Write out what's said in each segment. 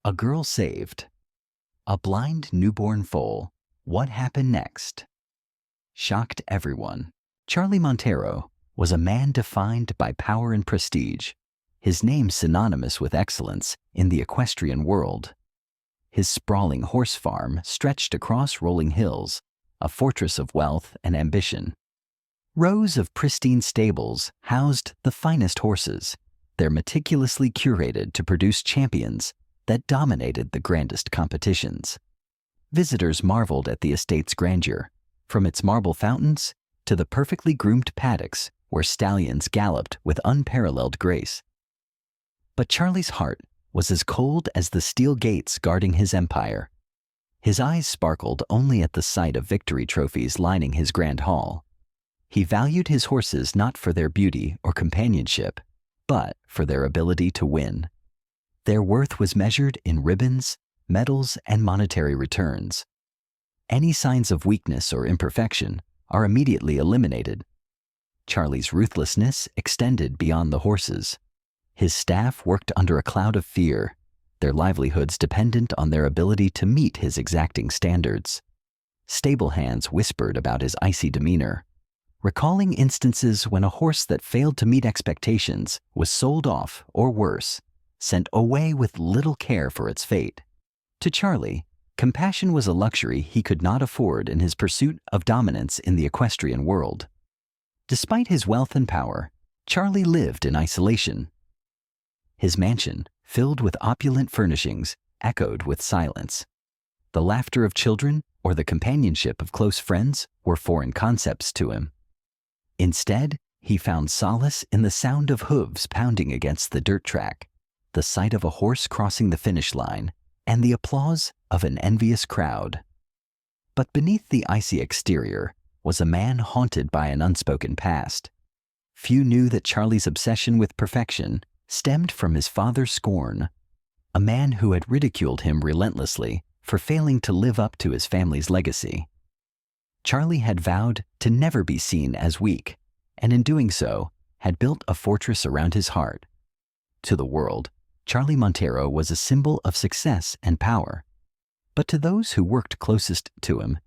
A girl saved. A blind newborn foal. What happened next? Shocked everyone. Charlie Montero was a man defined by power and prestige, his name synonymous with excellence in the equestrian world. His sprawling horse farm stretched across rolling hills, a fortress of wealth and ambition. Rows of pristine stables housed the finest horses, they're meticulously curated to produce champions that dominated the grandest competitions. Visitors marveled at the estate's grandeur, from its marble fountains to the perfectly groomed paddocks where stallions galloped with unparalleled grace. But Charlie's heart was as cold as the steel gates guarding his empire. His eyes sparkled only at the sight of victory trophies lining his grand hall. He valued his horses not for their beauty or companionship, but for their ability to win. Their worth was measured in ribbons, medals, and monetary returns. Any signs of weakness or imperfection are immediately eliminated. Charlie's ruthlessness extended beyond the horses. His staff worked under a cloud of fear, their livelihoods dependent on their ability to meet his exacting standards. Stable hands whispered about his icy demeanor, recalling instances when a horse that failed to meet expectations was sold off, or worse, sent away with little care for its fate. To Charlie, compassion was a luxury he could not afford in his pursuit of dominance in the equestrian world. Despite his wealth and power, Charlie lived in isolation. His mansion, filled with opulent furnishings, echoed with silence. The laughter of children or the companionship of close friends were foreign concepts to him. Instead, he found solace in the sound of hooves pounding against the dirt track, the sight of a horse crossing the finish line, and the applause of an envious crowd. But beneath the icy exterior was a man haunted by an unspoken past. Few knew that Charlie's obsession with perfection stemmed from his father's scorn, a man who had ridiculed him relentlessly for failing to live up to his family's legacy. Charlie had vowed to never be seen as weak, and in doing so, had built a fortress around his heart. To the world, Charlie Montero was a symbol of success and power. But to those who worked closest to him,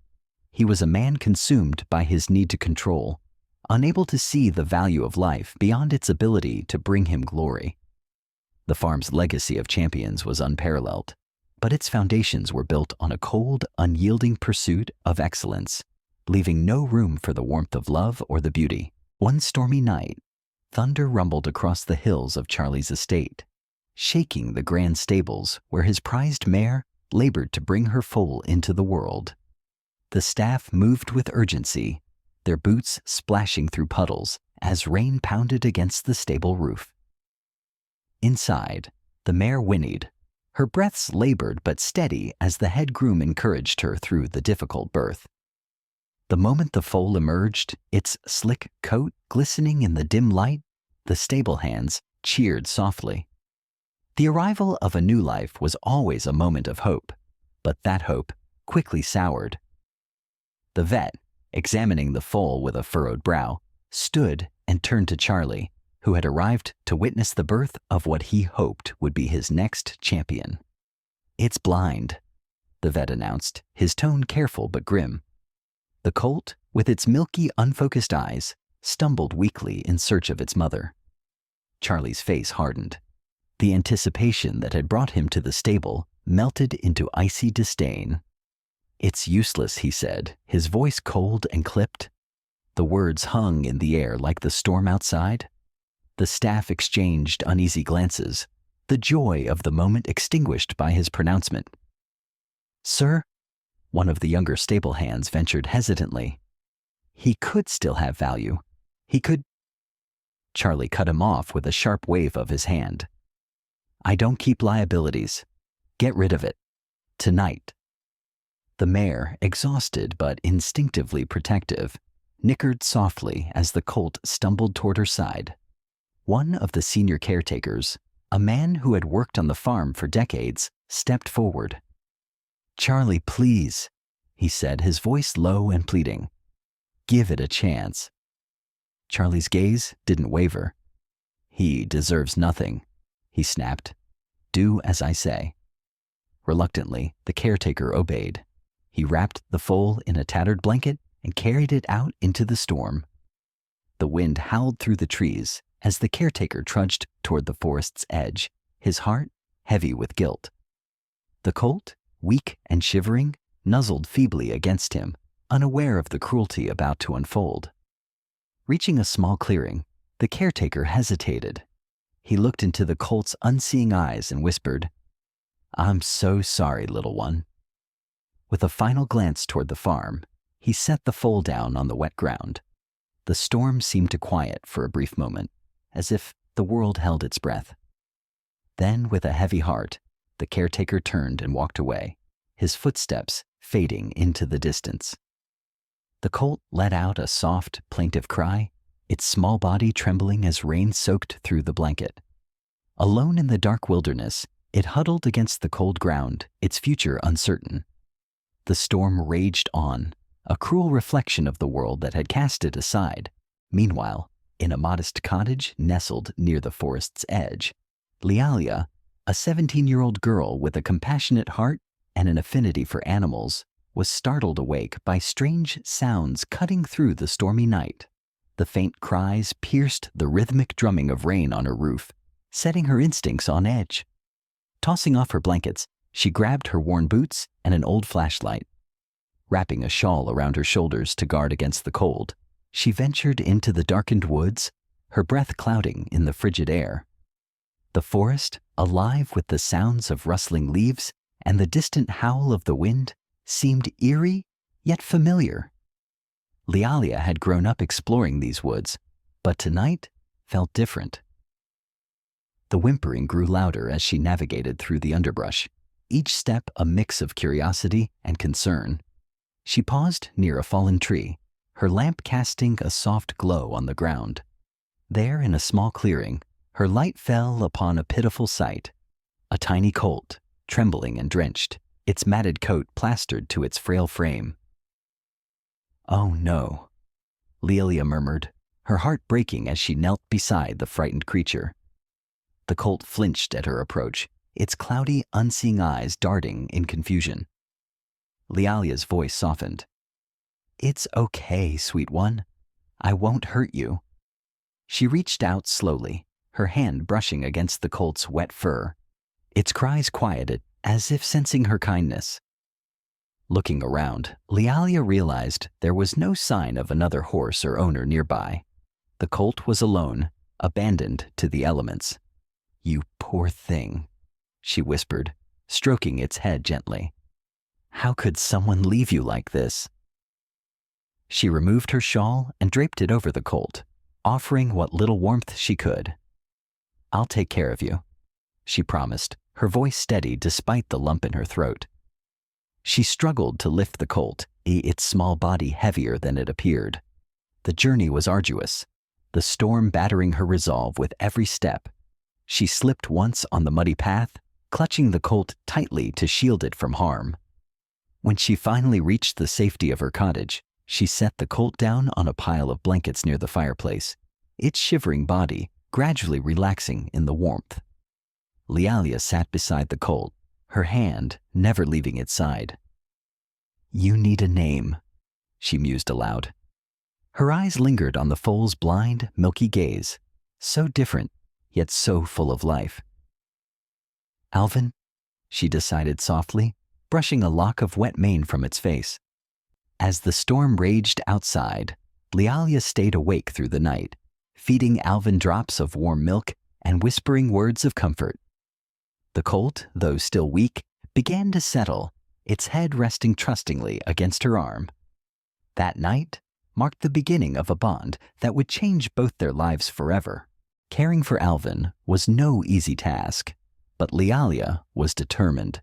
he was a man consumed by his need to control, unable to see the value of life beyond its ability to bring him glory. The farm's legacy of champions was unparalleled, but its foundations were built on a cold, unyielding pursuit of excellence, leaving no room for the warmth of love or the beauty. One stormy night, thunder rumbled across the hills of Charlie's estate, shaking the grand stables where his prized mare labored to bring her foal into the world. The staff moved with urgency, their boots splashing through puddles as rain pounded against the stable roof. Inside, the mare whinnied, her breaths labored but steady as the head groom encouraged her through the difficult birth. The moment the foal emerged, its slick coat glistening in the dim light, the stable hands cheered softly. The arrival of a new life was always a moment of hope, but that hope quickly soured. The vet, examining the foal with a furrowed brow, stood and turned to Charlie, who had arrived to witness the birth of what he hoped would be his next champion. "It's blind," the vet announced, his tone careful but grim. The colt, with its milky, unfocused eyes, stumbled weakly in search of its mother. Charlie's face hardened. The anticipation that had brought him to the stable melted into icy disdain. "It's useless," he said, his voice cold and clipped. The words hung in the air like the storm outside. The staff exchanged uneasy glances, the joy of the moment extinguished by his pronouncement. "Sir," one of the younger stable hands ventured hesitantly. "He could still have value. He could—" Charlie cut him off with a sharp wave of his hand. "I don't keep liabilities. Get rid of it. Tonight." The mare, exhausted but instinctively protective, nickered softly as the colt stumbled toward her side. One of the senior caretakers, a man who had worked on the farm for decades, stepped forward. "Charlie, please," he said, his voice low and pleading. "Give it a chance." Charlie's gaze didn't waver. "He deserves nothing," he snapped. "Do as I say." Reluctantly, the caretaker obeyed. He wrapped the foal in a tattered blanket and carried it out into the storm. The wind howled through the trees as the caretaker trudged toward the forest's edge, his heart heavy with guilt. The colt, weak and shivering, nuzzled feebly against him, unaware of the cruelty about to unfold. Reaching a small clearing, the caretaker hesitated. He looked into the colt's unseeing eyes and whispered, "I'm so sorry, little one." With a final glance toward the farm, he set the foal down on the wet ground. The storm seemed to quiet for a brief moment, as if the world held its breath. Then, with a heavy heart, the caretaker turned and walked away, his footsteps fading into the distance. The colt let out a soft, plaintive cry, its small body trembling as rain soaked through the blanket. Alone in the dark wilderness, it huddled against the cold ground, its future uncertain. The storm raged on, a cruel reflection of the world that had cast it aside. Meanwhile, in a modest cottage nestled near the forest's edge, Lealia, a 17-year-old girl with a compassionate heart and an affinity for animals, was startled awake by strange sounds cutting through the stormy night. The faint cries pierced the rhythmic drumming of rain on her roof, setting her instincts on edge. Tossing off her blankets, she grabbed her worn boots and an old flashlight. Wrapping a shawl around her shoulders to guard against the cold, she ventured into the darkened woods, her breath clouding in the frigid air. The forest, alive with the sounds of rustling leaves and the distant howl of the wind, seemed eerie yet familiar. Lealia had grown up exploring these woods, but tonight felt different. The whimpering grew louder as she navigated through the underbrush, each step a mix of curiosity and concern. She paused near a fallen tree, her lamp casting a soft glow on the ground. There, in a small clearing, her light fell upon a pitiful sight: a tiny colt, trembling and drenched, its matted coat plastered to its frail frame. "Oh no," Lealia murmured, her heart breaking as she knelt beside the frightened creature. The colt flinched at her approach, its cloudy, unseeing eyes darting in confusion. Lealia's voice softened. "It's okay, sweet one. I won't hurt you." She reached out slowly, her hand brushing against the colt's wet fur. Its cries quieted, as if sensing her kindness. Looking around, Lealia realized there was no sign of another horse or owner nearby. The colt was alone, abandoned to the elements. "You poor thing," she whispered, stroking its head gently. "How could someone leave you like this?" She removed her shawl and draped it over the colt, offering what little warmth she could. "I'll take care of you," she promised, her voice steady despite the lump in her throat. She struggled to lift the colt, its small body heavier than it appeared. The journey was arduous, the storm battering her resolve with every step. She slipped once on the muddy path, clutching the colt tightly to shield it from harm. When she finally reached the safety of her cottage, she set the colt down on a pile of blankets near the fireplace, its shivering body gradually relaxing in the warmth. Lealia sat beside the colt, her hand never leaving its side. "You need a name," she mused aloud. Her eyes lingered on the foal's blind, milky gaze, so different, yet so full of life. "Alvin," she decided softly, brushing a lock of wet mane from its face. As the storm raged outside, Lealia stayed awake through the night, feeding Alvin drops of warm milk and whispering words of comfort. The colt, though still weak, began to settle, its head resting trustingly against her arm. That night marked the beginning of a bond that would change both their lives forever. Caring for Alvin was no easy task, but Lealia was determined.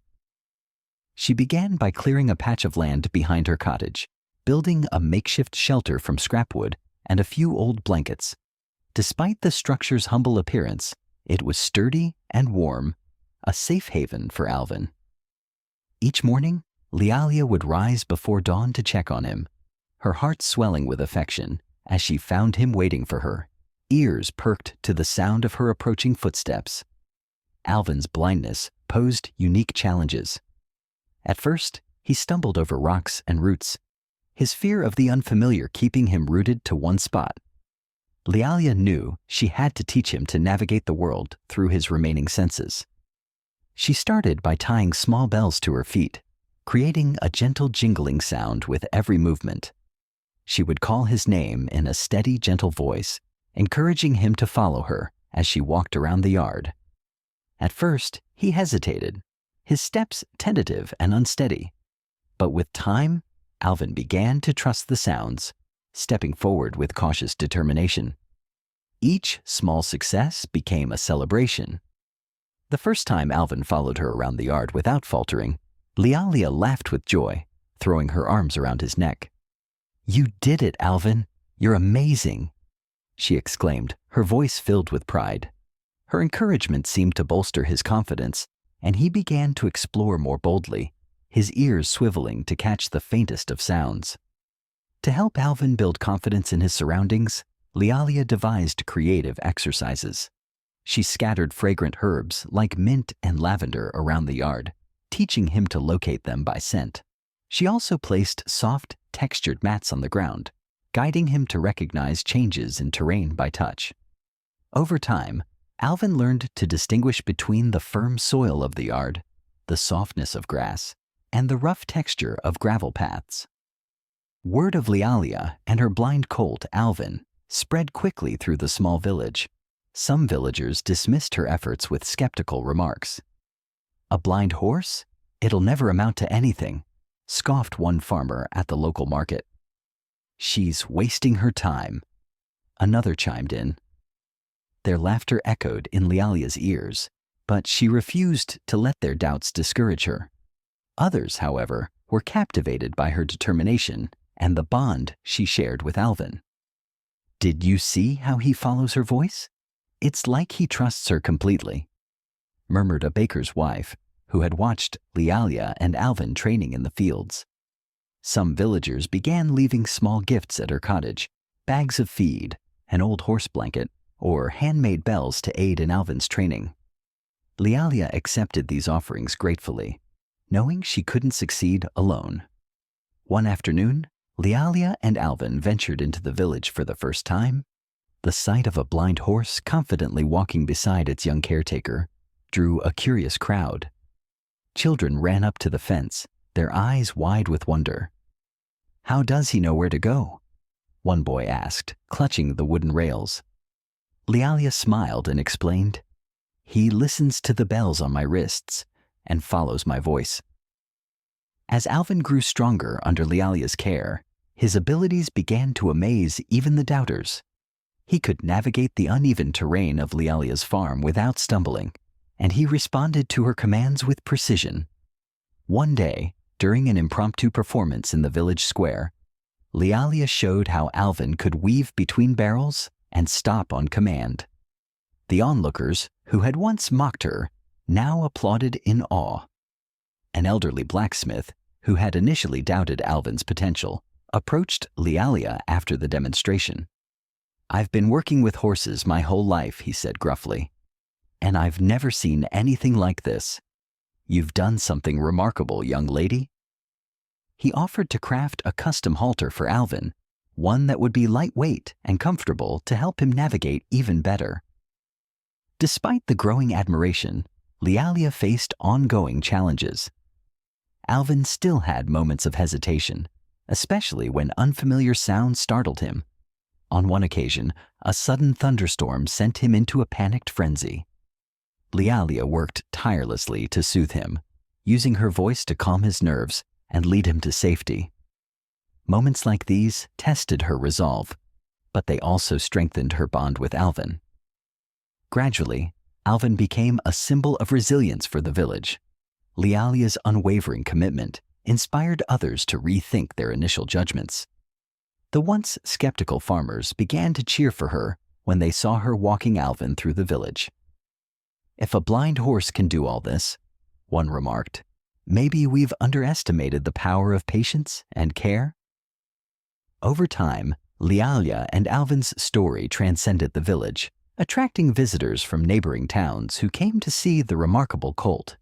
She began by clearing a patch of land behind her cottage, building a makeshift shelter from scrap wood and a few old blankets. Despite the structure's humble appearance, it was sturdy and warm, a safe haven for Alvin. Each morning, Lealia would rise before dawn to check on him, her heart swelling with affection as she found him waiting for her, ears perked to the sound of her approaching footsteps. Alvin's blindness posed unique challenges. At first, he stumbled over rocks and roots, his fear of the unfamiliar keeping him rooted to one spot. Lealia knew she had to teach him to navigate the world through his remaining senses. She started by tying small bells to her feet, creating a gentle jingling sound with every movement. She would call his name in a steady, gentle voice, encouraging him to follow her as she walked around the yard. At first, he hesitated, his steps tentative and unsteady. But with time, Alvin began to trust the sounds, stepping forward with cautious determination. Each small success became a celebration. The first time Alvin followed her around the yard without faltering, Lealia laughed with joy, throwing her arms around his neck. "You did it, Alvin! You're amazing!" she exclaimed, her voice filled with pride. Her encouragement seemed to bolster his confidence, and he began to explore more boldly, his ears swiveling to catch the faintest of sounds. To help Alvin build confidence in his surroundings, Lealia devised creative exercises. She scattered fragrant herbs like mint and lavender around the yard, teaching him to locate them by scent. She also placed soft, textured mats on the ground, guiding him to recognize changes in terrain by touch. Over time, Alvin learned to distinguish between the firm soil of the yard, the softness of grass, and the rough texture of gravel paths. Word of Lealia and her blind colt, Alvin, spread quickly through the small village. Some villagers dismissed her efforts with skeptical remarks. "A blind horse? It'll never amount to anything," scoffed one farmer at the local market. "She's wasting her time," another chimed in. Their laughter echoed in Lealia's ears, but she refused to let their doubts discourage her. Others, however, were captivated by her determination and the bond she shared with Alvin. "Did you see how he follows her voice? It's like he trusts her completely," murmured a baker's wife who had watched Lealia and Alvin training in the fields. Some villagers began leaving small gifts at her cottage, bags of feed, an old horse blanket, or handmade bells to aid in Alvin's training. Lealia accepted these offerings gratefully, knowing she couldn't succeed alone. One afternoon, Lealia and Alvin ventured into the village for the first time. The sight of a blind horse confidently walking beside its young caretaker drew a curious crowd. Children ran up to the fence, their eyes wide with wonder. "How does he know where to go?" one boy asked, clutching the wooden rails. Lealia smiled and explained, "He listens to the bells on my wrists and follows my voice." As Alvin grew stronger under Lealia's care, his abilities began to amaze even the doubters. He could navigate the uneven terrain of Lealia's farm without stumbling, and he responded to her commands with precision. One day, during an impromptu performance in the village square, Lealia showed how Alvin could weave between barrels and stop on command. The onlookers, who had once mocked her, now applauded in awe. An elderly blacksmith, who had initially doubted Alvin's potential, approached Lealia after the demonstration. "I've been working with horses my whole life," he said gruffly, "and I've never seen anything like this. You've done something remarkable, young lady." He offered to craft a custom halter for Alvin, one that would be lightweight and comfortable to help him navigate even better. Despite the growing admiration, Lealia faced ongoing challenges. Alvin still had moments of hesitation, especially when unfamiliar sounds startled him. On one occasion, a sudden thunderstorm sent him into a panicked frenzy. Lealia worked tirelessly to soothe him, using her voice to calm his nerves and lead him to safety. Moments like these tested her resolve, but they also strengthened her bond with Alvin. Gradually, Alvin became a symbol of resilience for the village. Lealia's unwavering commitment inspired others to rethink their initial judgments. The once skeptical farmers began to cheer for her when they saw her walking Alvin through the village. "If a blind horse can do all this," one remarked, "maybe we've underestimated the power of patience and care." Over time, Lealia and Alvin's story transcended the village, attracting visitors from neighboring towns who came to see the remarkable colt.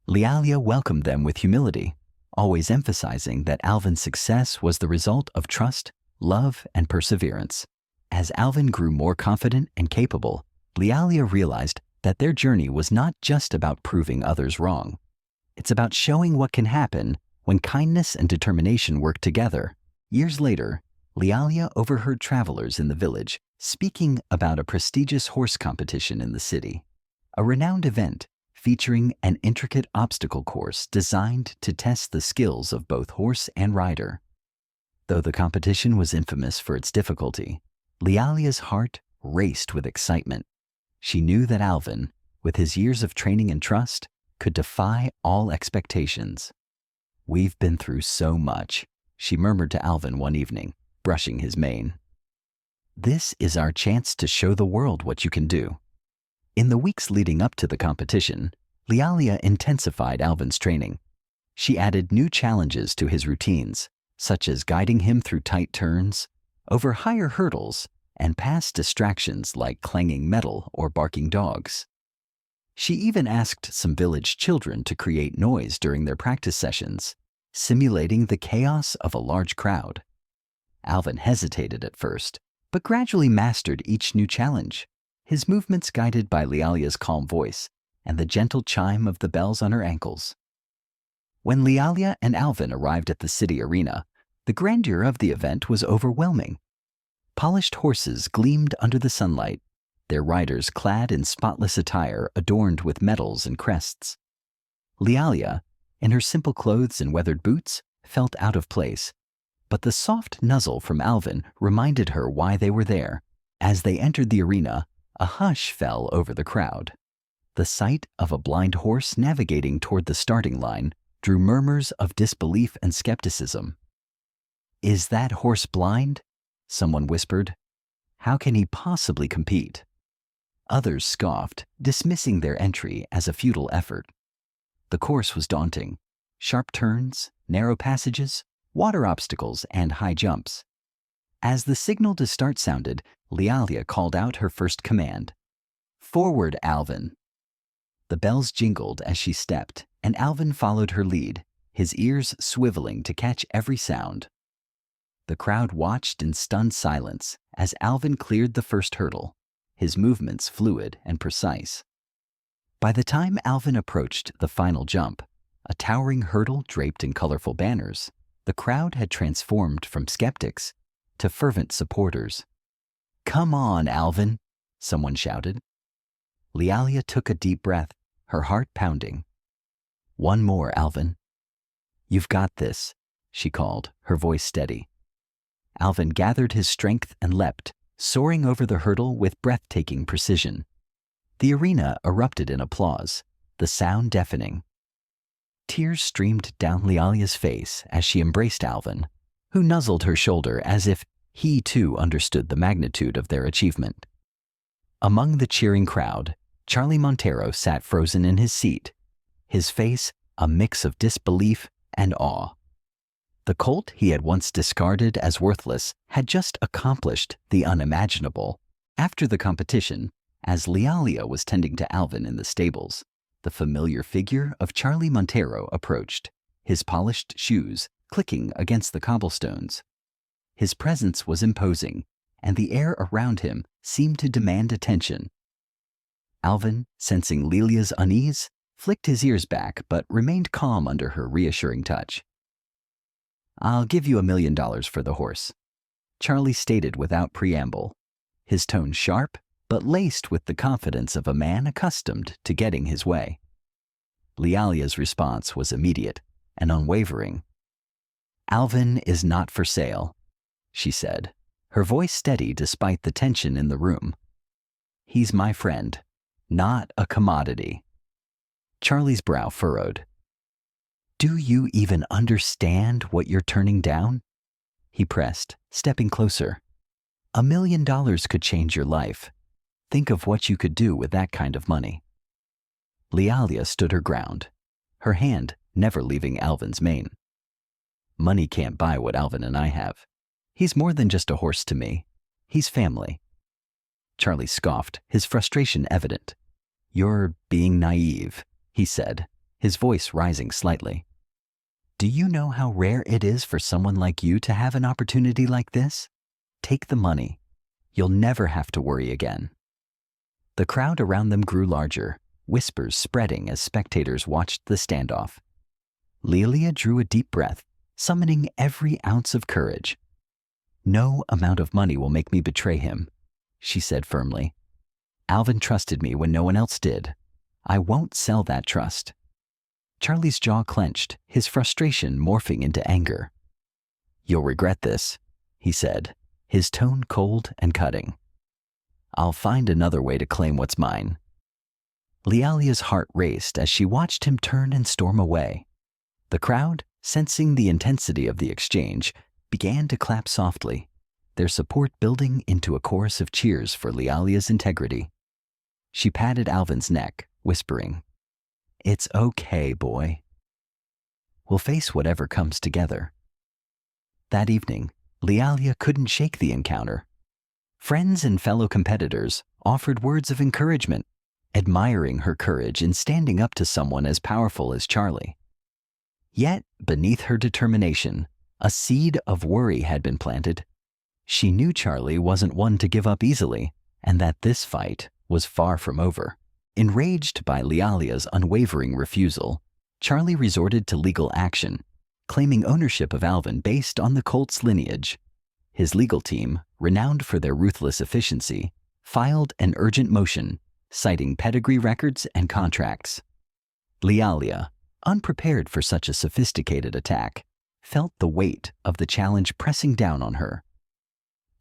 Lealia welcomed them with humility, always emphasizing that Alvin's success was the result of trust, love, and perseverance. As Alvin grew more confident and capable, Lealia realized that their journey was not just about proving others wrong. It's about showing what can happen when kindness and determination work together. Years later, Lealia overheard travelers in the village speaking about a prestigious horse competition in the city, a renowned event featuring an intricate obstacle course designed to test the skills of both horse and rider. Though the competition was infamous for its difficulty, Lealia's heart raced with excitement. She knew that Alvin, with his years of training and trust, could defy all expectations. "We've been through so much," she murmured to Alvin one evening, brushing his mane. "This is our chance to show the world what you can do." In the weeks leading up to the competition, Lealia intensified Alvin's training. She added new challenges to his routines, such as guiding him through tight turns, over higher hurdles, and past distractions like clanging metal or barking dogs. She even asked some village children to create noise during their practice sessions, simulating the chaos of a large crowd. Alvin hesitated at first, but gradually mastered each new challenge, his movements guided by Lealia's calm voice and the gentle chime of the bells on her ankles. When Lealia and Alvin arrived at the city arena, the grandeur of the event was overwhelming. Polished horses gleamed under the sunlight, their riders clad in spotless attire adorned with medals and crests. Lealia, in her simple clothes and weathered boots, felt out of place, but the soft nuzzle from Alvin reminded her why they were there. As they entered the arena, a hush fell over the crowd. The sight of a blind horse navigating toward the starting line drew murmurs of disbelief and skepticism. "Is that horse blind?" someone whispered. "How can he possibly compete?" Others scoffed, dismissing their entry as a futile effort. The course was daunting. Sharp turns, narrow passages, water obstacles, and high jumps. As the signal to start sounded, Lealia called out her first command. "Forward, Alvin!" The bells jingled as she stepped, and Alvin followed her lead, his ears swiveling to catch every sound. The crowd watched in stunned silence as Alvin cleared the first hurdle, his movements fluid and precise. By the time Alvin approached the final jump, a towering hurdle draped in colorful banners, the crowd had transformed from skeptics to fervent supporters. "Come on, Alvin!" someone shouted. Lealia took a deep breath, her heart pounding. "One more, Alvin." "You've got this," she called, her voice steady. Alvin gathered his strength and leapt, soaring over the hurdle with breathtaking precision. The arena erupted in applause, the sound deafening. Tears streamed down Lealia's face as she embraced Alvin, who nuzzled her shoulder as if he too understood the magnitude of their achievement. Among the cheering crowd, Charlie Montero sat frozen in his seat, his face a mix of disbelief and awe. The colt he had once discarded as worthless had just accomplished the unimaginable. After the competition, as Lealia was tending to Alvin in the stables, the familiar figure of Charlie Montero approached, his polished shoes clicking against the cobblestones. His presence was imposing, and the air around him seemed to demand attention. Alvin, sensing Lealia's unease, flicked his ears back but remained calm under her reassuring touch. "I'll give you $1 million for the horse," Charlie stated without preamble, his tone sharp but laced with the confidence of a man accustomed to getting his way. Lealia's response was immediate and unwavering. "Alvin is not for sale," she said, her voice steady despite the tension in the room. "He's my friend, not a commodity." Charlie's brow furrowed. "Do you even understand what you're turning down?" he pressed, stepping closer. $1 million could change your life. Think of what you could do with that kind of money." Lealia stood her ground, her hand never leaving Alvin's mane. "Money can't buy what Alvin and I have. He's more than just a horse to me. He's family." Charlie scoffed, his frustration evident. "You're being naive," he said, his voice rising slightly. "Do you know how rare it is for someone like you to have an opportunity like this? Take the money. You'll never have to worry again." The crowd around them grew larger, whispers spreading as spectators watched the standoff. Lealia drew a deep breath, summoning every ounce of courage. "No amount of money will make me betray him," she said firmly. "Alvin trusted me when no one else did. I won't sell that trust." Charlie's jaw clenched, his frustration morphing into anger. "You'll regret this," he said, his tone cold and cutting. "I'll find another way to claim what's mine." Lealia's heart raced as she watched him turn and storm away. The crowd, sensing the intensity of the exchange, began to clap softly, their support building into a chorus of cheers for Lealia's integrity. She patted Alvin's neck, whispering, "It's okay, boy. We'll face whatever comes together." That evening, Lealia couldn't shake the encounter. Friends and fellow competitors offered words of encouragement, admiring her courage in standing up to someone as powerful as Charlie. Yet, beneath her determination, a seed of worry had been planted. She knew Charlie wasn't one to give up easily, and that this fight was far from over. Enraged by Lealia's unwavering refusal, Charlie resorted to legal action, claiming ownership of Alvin based on the colt's lineage. His legal team, renowned for their ruthless efficiency, filed an urgent motion, citing pedigree records and contracts. Lealia, unprepared for such a sophisticated attack, felt the weight of the challenge pressing down on her.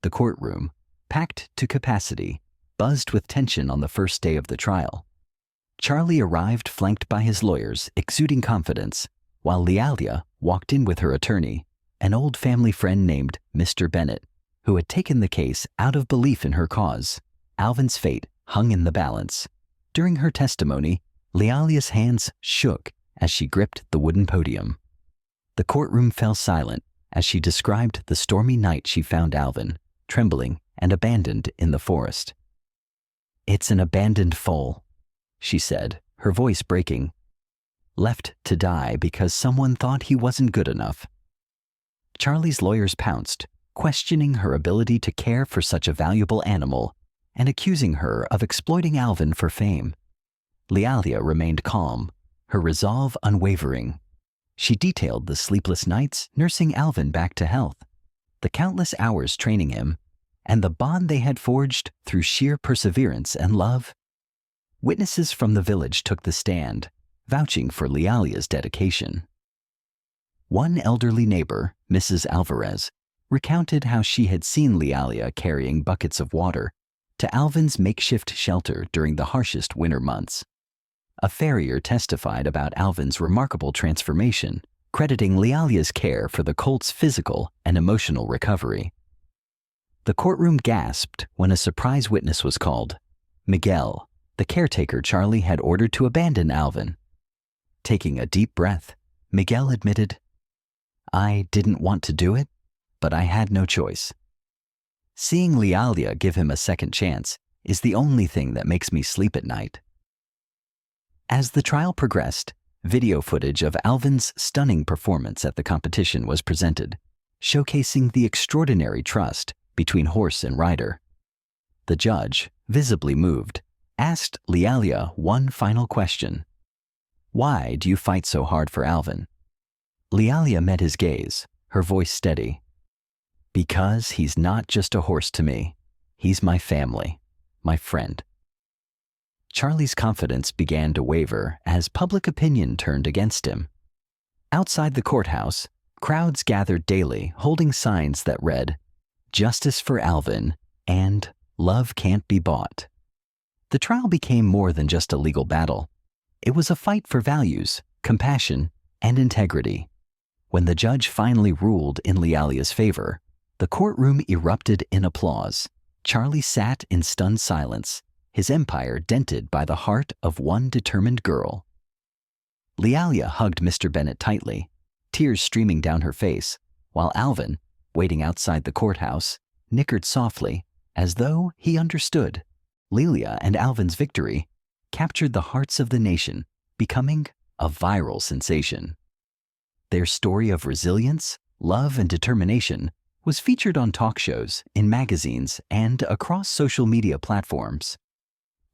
The courtroom, packed to capacity, buzzed with tension on the first day of the trial. Charlie arrived flanked by his lawyers, exuding confidence, while Lealia walked in with her attorney, an old family friend named Mr. Bennett, who had taken the case out of belief in her cause. Alvin's fate hung in the balance. During her testimony, Lealia's hands shook as she gripped the wooden podium. The courtroom fell silent as she described the stormy night she found Alvin, trembling and abandoned in the forest. "It's an abandoned foal," she said, her voice breaking. "Left to die because someone thought he wasn't good enough." Charlie's lawyers pounced, questioning her ability to care for such a valuable animal and accusing her of exploiting Alvin for fame. Lealia remained calm, her resolve unwavering. She detailed the sleepless nights nursing Alvin back to health, the countless hours training him, and the bond they had forged through sheer perseverance and love. Witnesses from the village took the stand, vouching for Lealia's dedication. One elderly neighbor, Mrs. Alvarez, recounted how she had seen Lealia carrying buckets of water to Alvin's makeshift shelter during the harshest winter months. A farrier testified about Alvin's remarkable transformation, crediting Lealia's care for the colt's physical and emotional recovery. The courtroom gasped when a surprise witness was called, Miguel, the caretaker Charlie had ordered to abandon Alvin. Taking a deep breath, Miguel admitted, "I didn't want to do it, but I had no choice. Seeing Lealia give him a second chance is the only thing that makes me sleep at night." As the trial progressed, video footage of Alvin's stunning performance at the competition was presented, showcasing the extraordinary trust between horse and rider. The judge, visibly moved, asked Lealia one final question. "Why do you fight so hard for Alvin?" Lealia met his gaze, her voice steady. "Because he's not just a horse to me. He's my family, my friend." Charlie's confidence began to waver as public opinion turned against him. Outside the courthouse, crowds gathered daily holding signs that read, "Justice for Alvin" and "Love can't be bought." The trial became more than just a legal battle. It was a fight for values, compassion, and integrity. When the judge finally ruled in Lealia's favor, the courtroom erupted in applause. Charlie sat in stunned silence, his empire dented by the heart of one determined girl. Lealia hugged Mr. Bennett tightly, tears streaming down her face, while Alvin, waiting outside the courthouse, nickered softly, as though he understood. Lealia and Alvin's victory captured the hearts of the nation, becoming a viral sensation. Their story of resilience, love, and determination was featured on talk shows, in magazines, and across social media platforms.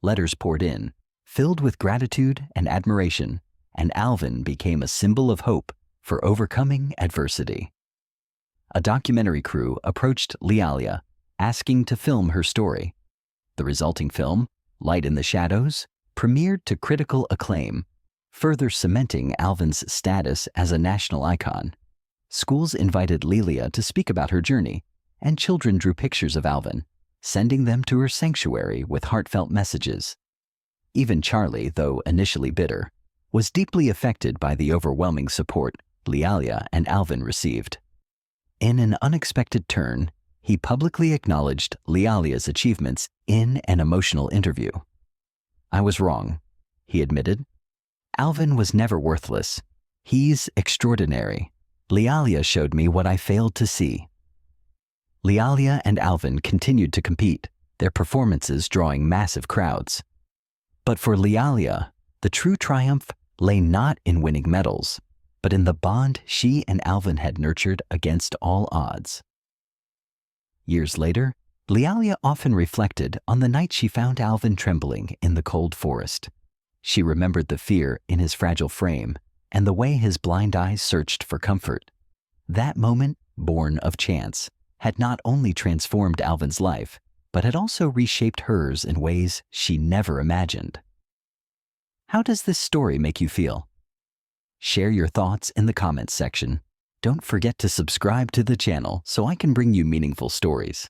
Letters poured in, filled with gratitude and admiration, and Alvin became a symbol of hope for overcoming adversity. A documentary crew approached Lealia, asking to film her story. The resulting film, Light in the Shadows, premiered to critical acclaim, further cementing Alvin's status as a national icon. Schools invited Lealia to speak about her journey, and children drew pictures of Alvin, sending them to her sanctuary with heartfelt messages. Even Charlie, though initially bitter, was deeply affected by the overwhelming support Lealia and Alvin received. In an unexpected turn, he publicly acknowledged Lealia's achievements in an emotional interview. "I was wrong," he admitted. "Alvin was never worthless. He's extraordinary. Lealia showed me what I failed to see." Lealia and Alvin continued to compete, their performances drawing massive crowds. But for Lealia, the true triumph lay not in winning medals, but in the bond she and Alvin had nurtured against all odds. Years later, Lealia often reflected on the night she found Alvin trembling in the cold forest. She remembered the fear in his fragile frame and the way his blind eyes searched for comfort. That moment, born of chance, had not only transformed Alvin's life, but had also reshaped hers in ways she never imagined. How does this story make you feel? Share your thoughts in the comments section. Don't forget to subscribe to the channel so I can bring you meaningful stories.